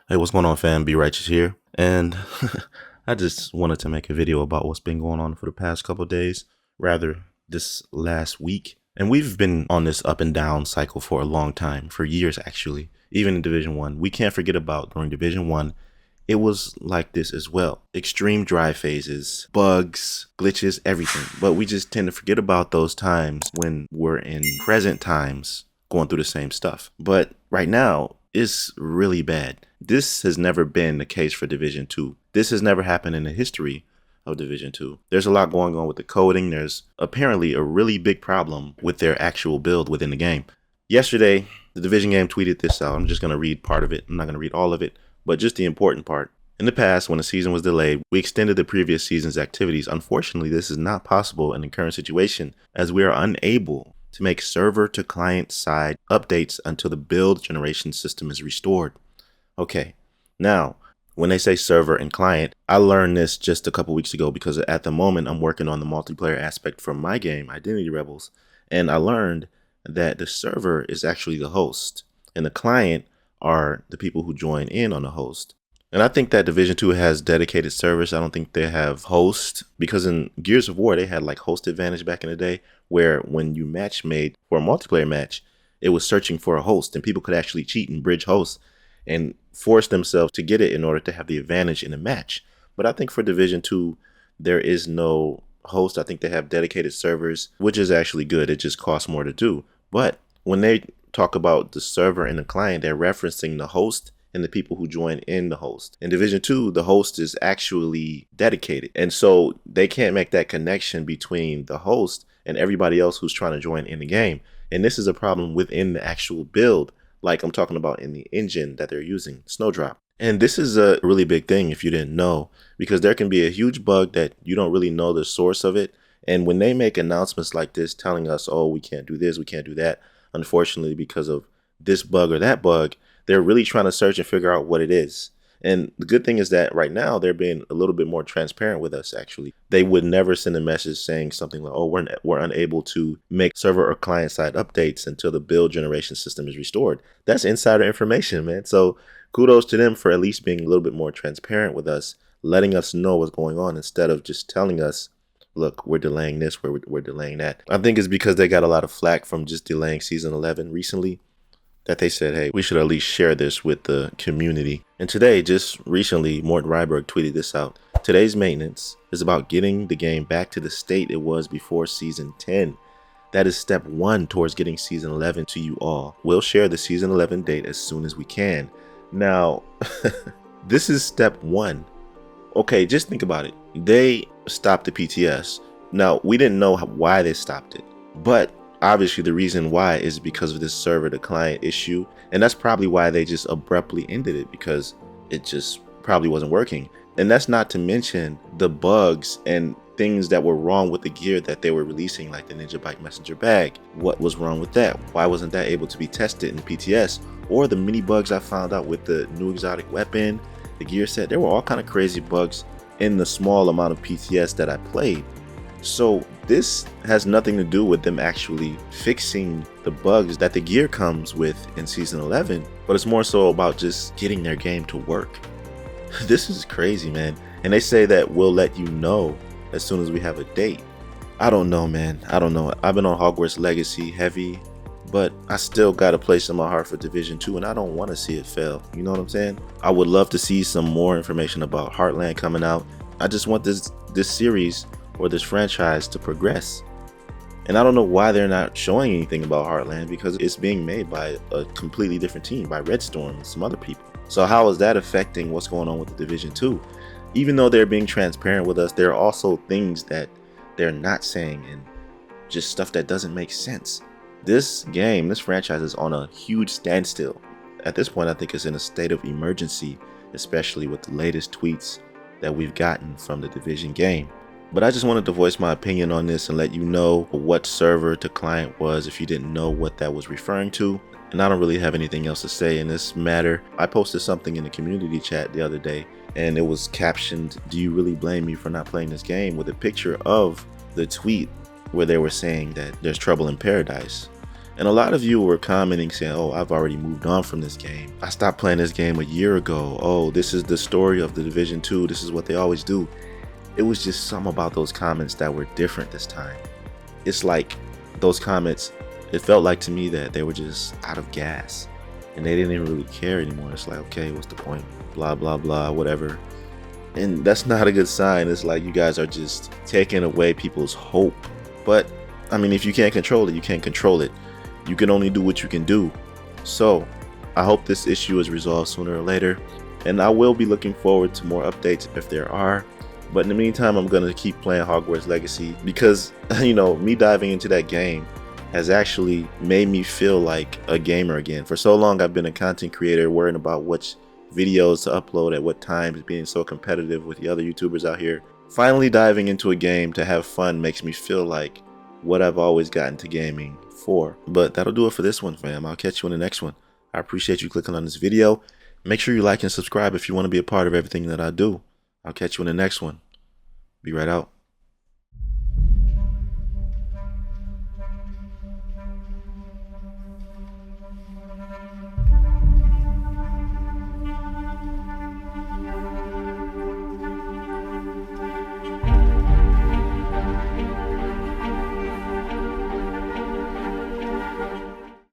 Hey, what's going on, fam? Be Righteous here. And I just wanted to make a video about what's been going on for the past couple of days, rather this last week. And we've been on this up and down cycle for a long time, for years actually, even in Division 1. We can't forget about during Division 1, it was like this as well. Extreme dry phases, bugs, glitches, everything. But we just tend to forget about those times when we're in present times going through the same stuff. But right now, it's really bad. This has never been the case for Division 2. This has never happened in the history of Division 2. There's a lot going on with the coding. There's apparently a really big problem with their actual build within the game. Yesterday, the Division game tweeted this out. I'm just going to read part of it. I'm not going to read all of it, but just the important part. In the past, when the season was delayed, we extended the previous season's activities. Unfortunately, this is not possible in the current situation, as we are unable to make server to client side updates until the build generation system is restored. Okay, now when they say server and client, I learned this just a couple weeks ago because at the moment I'm working on the multiplayer aspect for my game, Identity Rebels, and I learned that the server is actually the host and the client are the people who join in on the host. And I think that Division 2 has dedicated servers. I don't think they have host, because in Gears of War, they had like host advantage back in the day, where when you match made for a multiplayer match, it was searching for a host and people could actually cheat and bridge hosts and force themselves to get it in order to have the advantage in a match. But I think for Division 2, there is no host. I think they have dedicated servers, which is actually good. It just costs more to do. But when they talk about the server and the client, they're referencing the host and the people who join in the host. In Division 2, the host is actually dedicated. And so they can't make that connection between the host and everybody else who's trying to join in the game. And this is a problem within the actual build, like I'm talking about in the engine that they're using, Snowdrop. And this is a really big thing if you didn't know, because there can be a huge bug that you don't really know the source of it. And when they make announcements like this telling us, oh, we can't do this, we can't do that, unfortunately, because of this bug or that bug, they're really trying to search and figure out what it is. And the good thing is that right now they're being a little bit more transparent with us, actually. They would never send a message saying something like, oh, we're unable to make server or client side updates until the build generation system is restored. That's insider information, man. So kudos to them for at least being a little bit more transparent with us, letting us know what's going on instead of just telling us, look, we're delaying this, we're delaying that. I think it's because they got a lot of flack from just delaying Season 11 recently, that they said, hey, we should at least share this with the community. And today, just recently, Morten Ryberg tweeted this out. Today's maintenance is about getting the game back to the state it was before Season 10. That is step 1 towards getting Season 11 to you all. We'll share the Season 11 date as soon as we can. Now, this is step 1. Okay, just think about it. They stopped the PTS. Now, we didn't know why they stopped it, but obviously the reason why is because of this server to client issue, and that's probably why they just abruptly ended it, because it just probably wasn't working. And that's not to mention the bugs and things that were wrong with the gear that they were releasing, like the Ninja Bike Messenger bag. What was wrong with that? Why wasn't that able to be tested in PTS? Or the mini bugs I found out with the new exotic weapon, the gear set. There were all kind of crazy bugs in the small amount of PTS that I played. So this has nothing to do with them actually fixing the bugs that the gear comes with in Season 11, but it's more so about just getting their game to work. This is crazy, man. And they say that we'll let you know as soon as we have a date. I don't know, man. I don't know. I've been on Hogwarts Legacy heavy, but I still got a place in my heart for Division 2, and I don't want to see it fail. You know what I'm saying? I would love to see some more information about Heartland coming out. I just want this series or this franchise to progress. And I don't know why they're not showing anything about Heartland, because it's being made by a completely different team, by Red Storm and some other people. So how is that affecting what's going on with the Division 2? Even though they're being transparent with us, there are also things that they're not saying and just stuff that doesn't make sense. This game, this franchise is on a huge standstill. At this point, I think it's in a state of emergency, especially with the latest tweets that we've gotten from the Division game. But I just wanted to voice my opinion on this and let you know what server to client was if you didn't know what that was referring to. And I don't really have anything else to say in this matter. I posted something in the community chat the other day, and it was captioned, "Do you really blame me for not playing this game?" with a picture of the tweet where they were saying that there's trouble in paradise. And a lot of you were commenting saying, oh, I've already moved on from this game. I stopped playing this game a year ago. Oh, this is the story of the Division 2. This is what they always do. It was just something about those comments that were different this time. It's like those comments, it felt like to me that they were just out of gas and they didn't even really care anymore. It's like, okay, what's the point? Blah, blah, blah, whatever. And that's not a good sign. It's like you guys are just taking away people's hope. But I mean, if you can't control it, you can't control it. You can only do what you can do. So I hope this issue is resolved sooner or later, and I will be looking forward to more updates if there are. But in the meantime, I'm gonna keep playing Hogwarts Legacy because, you know, me diving into that game has actually made me feel like a gamer again. For so long I've been a content creator, worrying about which videos to upload at what times, being so competitive with the other YouTubers out here. Finally diving into a game to have fun makes me feel like what I've always gotten to gaming for. But that'll do it for this one, fam. I'll catch you in the next one. I appreciate you clicking on this video. Make sure you like and subscribe if you want to be a part of everything that I do. I'll catch you in the next one. Be right out.